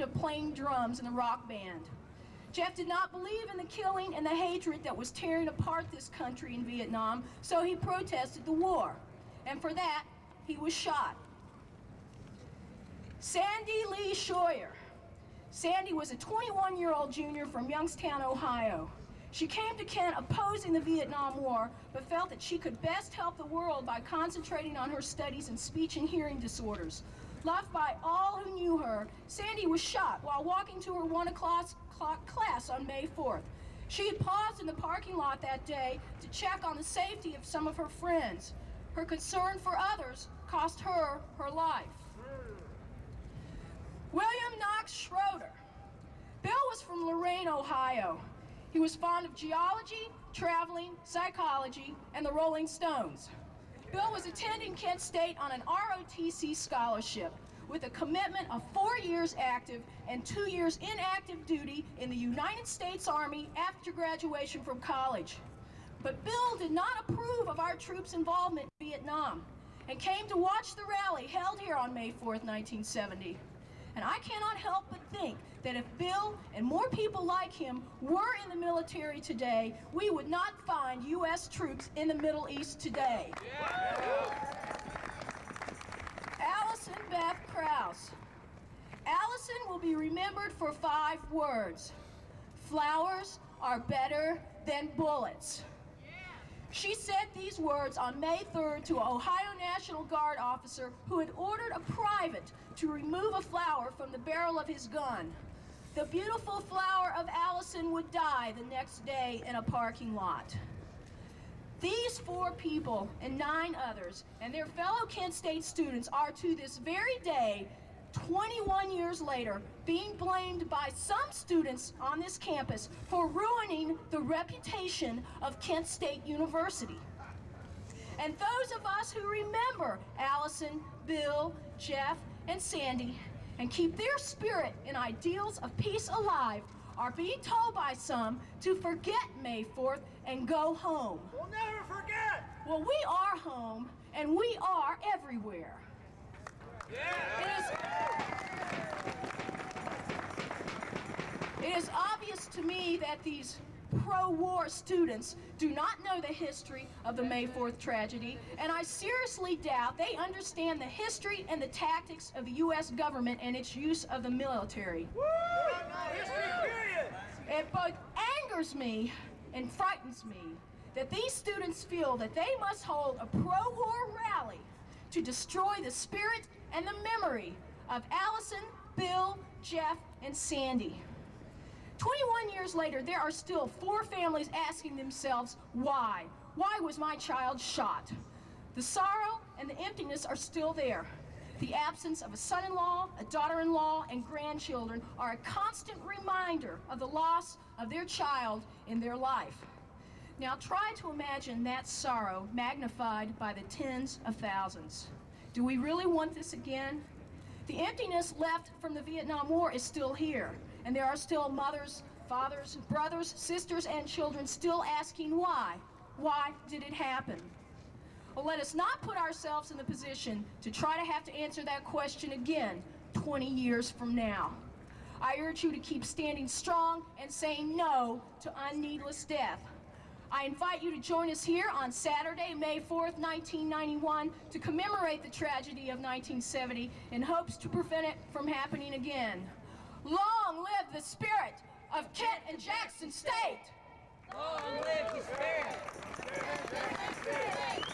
of playing drums in the rock band. Jeff did not believe in the killing and the hatred that was tearing apart this country in Vietnam, so he protested the war. And for that, he was shot. Sandy Lee Scheuer. Sandy was a 21-year-old junior from Youngstown, Ohio. She came to Kent opposing the Vietnam War, but felt that she could best help the world by concentrating on her studies in speech and hearing disorders. Loved by all who knew her, Sandy was shot while walking to her 1 o'clock class on May 4th. She had paused in the parking lot that day to check on the safety of some of her friends. Her concern for others cost her her life. William Knox Schroeder. Bill was from Lorain, Ohio. He was fond of geology, traveling, psychology, and the Rolling Stones. Bill was attending Kent State on an ROTC scholarship with a commitment of 4 years active and 2 years inactive duty in the United States Army after graduation from college. But Bill did not approve of our troops' involvement in Vietnam and came to watch the rally held here on May 4th, 1970. And I cannot help but think that if Bill and more people like him were in the military today, we would not find U.S. troops in the Middle East today. Allison Beth Krause. Allison will be remembered for 5 words. Flowers are better than bullets. She said these words on May 3rd to an Ohio National Guard officer who had ordered a private to remove a flower from the barrel of his gun. The beautiful flower of Allison would die the next day in a parking lot. These 4 people and 9 others and their fellow Kent State students are to this very day, 21 years later, being blamed by some students on this campus for ruining the reputation of Kent State University. And those of us who remember Allison, Bill, Jeff, and Sandy, and keep their spirit and ideals of peace alive, are being told by some to forget May 4th and go home. We'll never forget! Well, we are home, and we are everywhere. It is obvious to me that these pro-war students do not know the history of the May 4th tragedy, and I seriously doubt they understand the history and the tactics of the U.S. government and its use of the military. It both angers me and frightens me that these students feel that they must hold a pro-war rally to destroy the spirit and the memory of Allison, Bill, Jeff, and Sandy. 21 years later, there are still 4 families asking themselves, why? Why was my child shot? The sorrow and the emptiness are still there. The absence of a son-in-law, a daughter-in-law, and grandchildren are a constant reminder of the loss of their child in their life. Now try to imagine that sorrow magnified by the tens of thousands. Do we really want this again? The emptiness left from the Vietnam War is still here, and there are still mothers, fathers, brothers, sisters, and children still asking why. Why did it happen? Well, let us not put ourselves in the position to try to have to answer that question again 20 years from now. I urge you to keep standing strong and saying no to unneedless death. I invite you to join us here on Saturday, May 4th, 1991, to commemorate the tragedy of 1970 in hopes to prevent it from happening again. Long live the spirit of Kent and Jackson State! Long live the spirit!